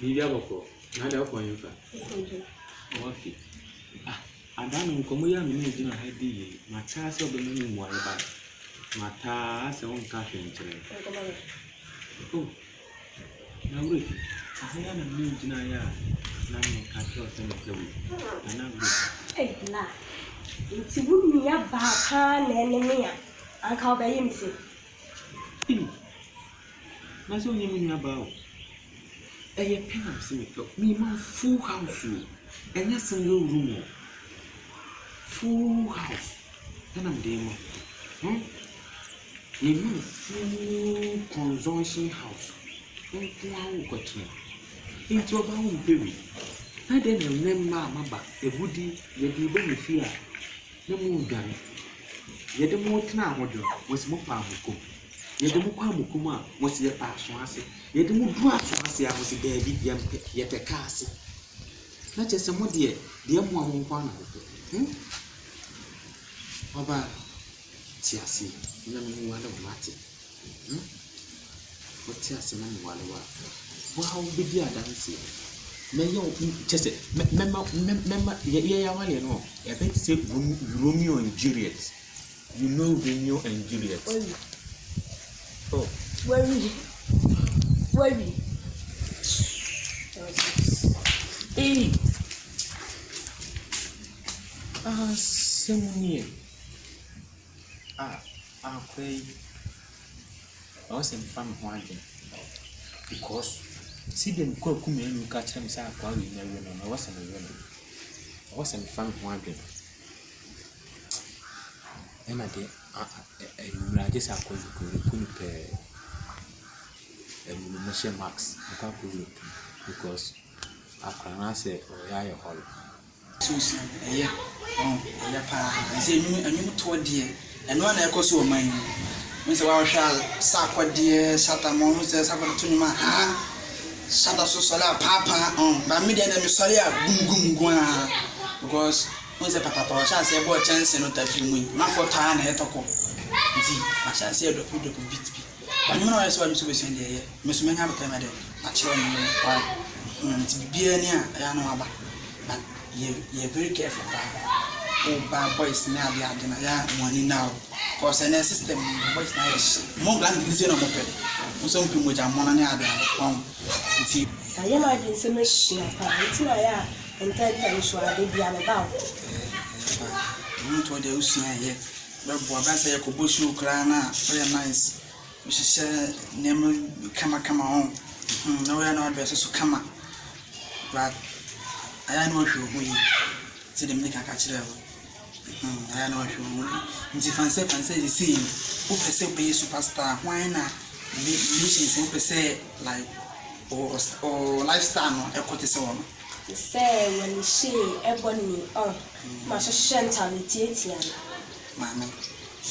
Biya bako. Na da ko yin fa. Okay. Ada no nkomo ya me na gina ha di mata se obo me mu aye ba. Mata se won ka hwe nkyere. Oh. Na wuri. Ahaya na me gina ya na me ka hwe o se me plewe. Na wuri. La. Nti wuni ya ba ka na eneme ya. Anka obaye mi se. Na so ni mu ya ba o. Eye penam se me to. Me man full house o. Enya single room o. Full house. Then I'm there. You know, full consumption house. Don't go out. Into a bound baby. I didn't remember my back. A woody, the baby fear. No more gun. Yet the more now was more powerful. Yet the more Pamukuma was the passion. Yet the more grass I was a baby, yet a castle. Not just a more dear one. Oba tiasi na me wala mate o tiasi na me wala wa wo ha wo be adanse me ye chese memma ye wale no e be say Romeo and Juliet. You know Romeo and Juliet. Oh Worry Semuni I was in fun one because see them cook me and catch them say I wasn't a woman. I wasn't fun one and I did I just have to put a machine marks because I can say oh yeah your hall. Susan, yeah, say you told dear, and one I cause your mind. Mr. Warshall, Sakwa dear, Satamon, says about to my hand, Sata Sola, Papa, by me, then I'm sorry, boom, because once a papa shall say, boy, chance and not that you not for time, I talk. I shall say, the good beat me. But you know, I saw you to be sent here, Miss Menham came at it, my children, to be near, I know about. But you're very careful. Oh, bad boys now, they are dinner money now. Cause an system, boys now, more grand than a moped. Some people which are money are there. I am I didn't say machine, it's my and tell you sure they be about. You told the Ocean here. But Bobas, I could bush you, Crana, very nice. We should say, name come on. No, we are not best to come up. But I know who see them make a catch level. I know who if I say the scene, who say be superstar, why not? Relations say like or lifestyle or equity so on. Say when she ebony on my mentality. Mamma,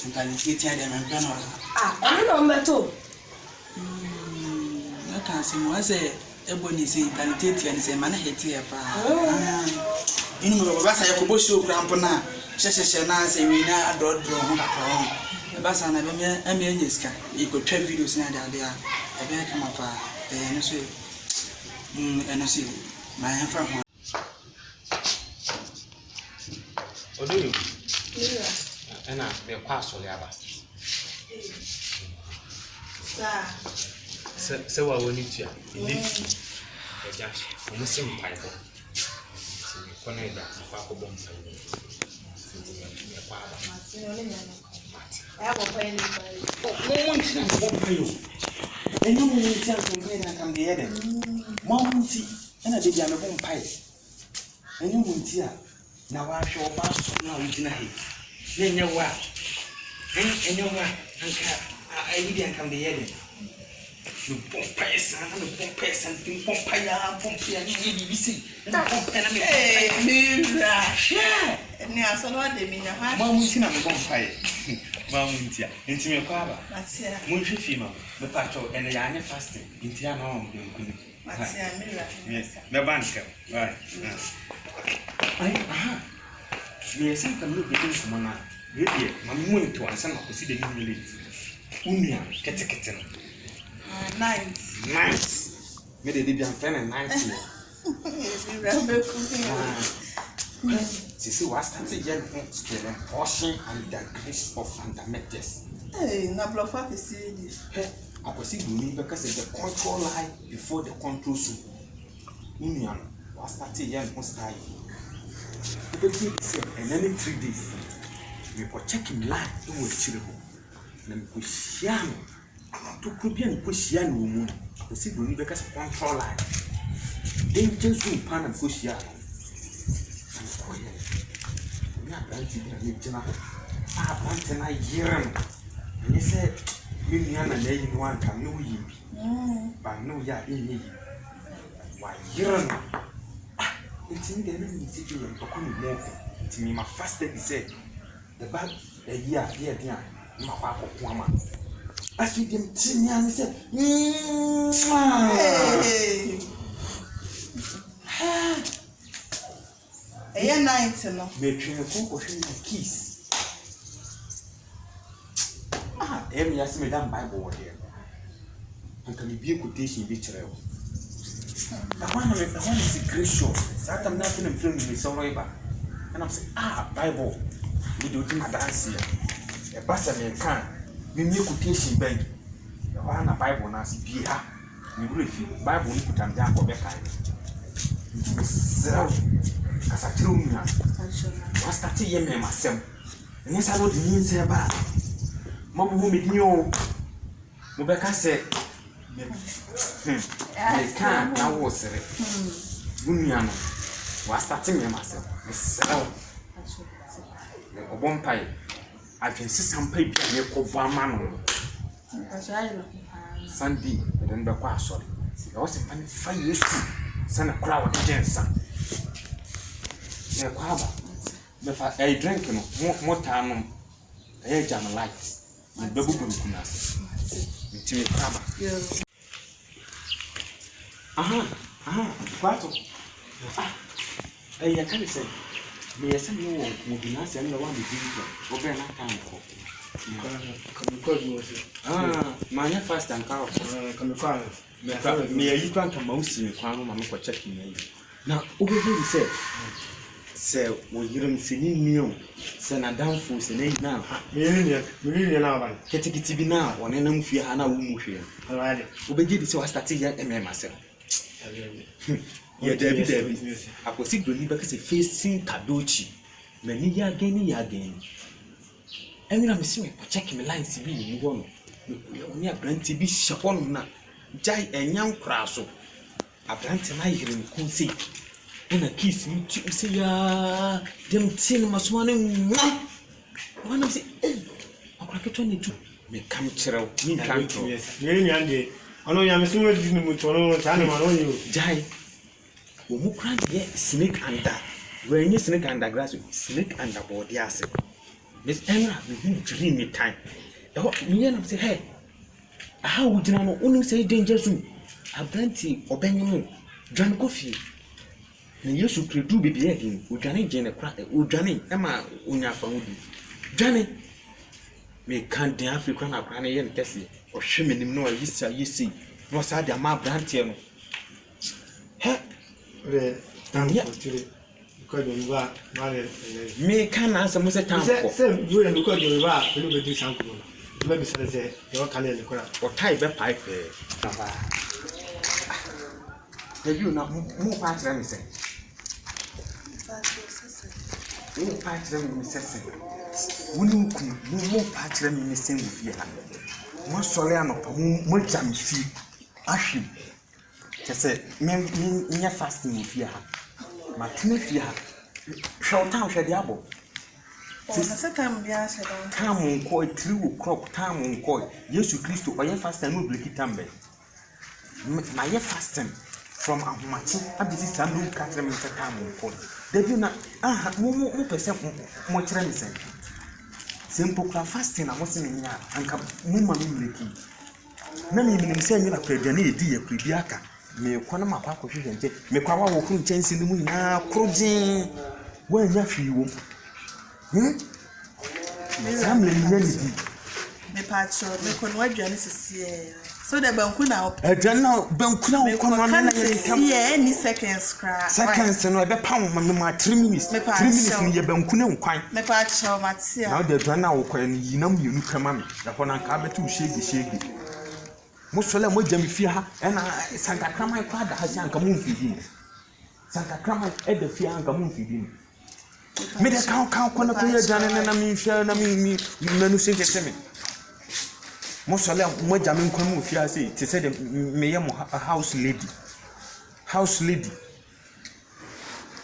mentality them and piano. I don't know too. I can't see more. I say ebony say mentality and say man hate here. You know, I could push you grandpa. She now say we now adore draw. Basa na be enyeska you could try videos na there I be come up and so and so my friend Odo ena be kwa asole aba se wa woni tua elefi eja o mo sim pai ko ko na ida kwa ko bom pai me kwa aba I have a plan. And you will tell me I come the other. Monty, and I did a home pie. And you won't hear. Now I shall pass now in a heat. Then you are. And you are. I didn't come the other. You pump pies and pump pies and pump pie and you see. Hey, Mira, share. And now so what they mean. Mom, we can have a bonfire. Mamuntia, into me, Papa. Munchi female, the patrol, and the young fasting, into your home. Yes, the banker. Right. Yes, I can look at this one. Really, my moon to answer to see the new village. Unia, Catecatan. Nice. Me de bi amfɛ ne 90. Sisi was started yet skill washing and the grace of fundamentals. Hey, na blofa kesi. I was see because the control lie before the control so. Union was started yet on style. And then 3 days, we were checking line in with children. Then we share to Kubian Pushian woman. I see because control line. Then just in pan and Pushian. I planted a year. And he said, Million and 81 can know you. But no, ya in me. Why, year. It's in the enemy city and Poconi more. To me, my first day said, the bag a year, my papa, woman. I see them 10 years and said, A year 90 no. Make a kiss. Every year, Madame Bible here. And can be a quotation be true. The one is gracious. Satam nothing and filming me so right. And I'm saying, Bible, we do my dance here. A pastor can be new quotation bank. The one a Bible now see Pia. We brief Bible put them down for better. So, as a true man, I started yelling myself. And yes, I would mean say about Mamma who made you. Mubeka said, I can't now was it. Bunyan was starting me myself. Myself, a bomb pie. I can see some paper near Cobama. Sunday, and then the quite sorry. I was a 5 years to send a crowd of gents. Yeah, Quaba. If I drink more time, I jam a light. The baby can ask. It's a crab. Quato. I can't say. May I send you moving us and the one with you? Open a can. My first and car. May I use bank a mouse in the crown for checking me. Now, over here, said, Sir, when you don't see me, send a down for say now. Million now, get it to be now, one and fear Hannah Wumushi. All right, Obey so I started here and myself. Yeah, David, I was sick to leave because a facing Kadochi. Many year again. And I'm seeing checking the lines to be you want. We are going to be Shapon, Jai and young Crasso. I plan to lie here in Kunsi. And a kiss me to say, them cinemas one of the I crack 22. Me come chill, me can't do it. I know I'm assuming you Jai. Who cried yet snake under. When you snake under grass, snake under body acid. Miss Emma, we dream me time. Me and say, hey, how would you know only say danger soon? A plenty or Benjamin, John Coffee. And you should do baby again. Ujani Jane a crack, Ujani, Emma, Unya Famudi. Johnny may can't the African or Granny and Tessie or shimming him no, you see, no side the map Brantiano. Hey, me can answer Mr. Town. You and because you are, you will do something. Maybe say, you can in the corner or tie the pipe. Have you not more parts than me say? More parts than me say. Wouldn't more parts than me say with you. One soliano, more jam see. Ashim. She said, me fasting with you. Matinifia. Shall town shed the apple. Time on coy, true crop, time on coy. Yes, you Christo, or your fast and no blicky tambe. My fasting from a match, I visit some new cattle in time on coy. They do not, more percent more tremendous. Simple fasting, I wasn't in ya, and come mumma milky. Many men say you are pregnant, dear Pribiaka. Me kwana mapako hwehwe me kwawa wo kru nkyɛnse no mu nyinaa krogen wo anya hwi wo me samle ni nyani di me patcho me konwa aduane sisi So the banku na op. Now banku na wo kono na Yeah, any seconds cry. Seconds no e be pound ma 3 minutes. 3 minutes ni ye banku na nkwan. Me pa cho matia. Now the aduane na wo kono ni yinam yenu kama me. Da ho na nka betu shege. Musole mo jam fi ha na sankakrama kwa da ha sanka mo mfidi. Sankakrama e da fi anka mo mfidi. Me de kan kono ko ye aduane na mi hwa na mi manu sente me. Musole mo jam nkwan mo fi ha sei te say me ye mo house lady.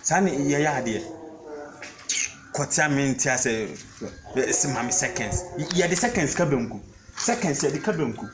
Sani ye ya de. Kotia me ntia say mami seconds. Ye the seconds ka banku. Seconds ye the ka banku.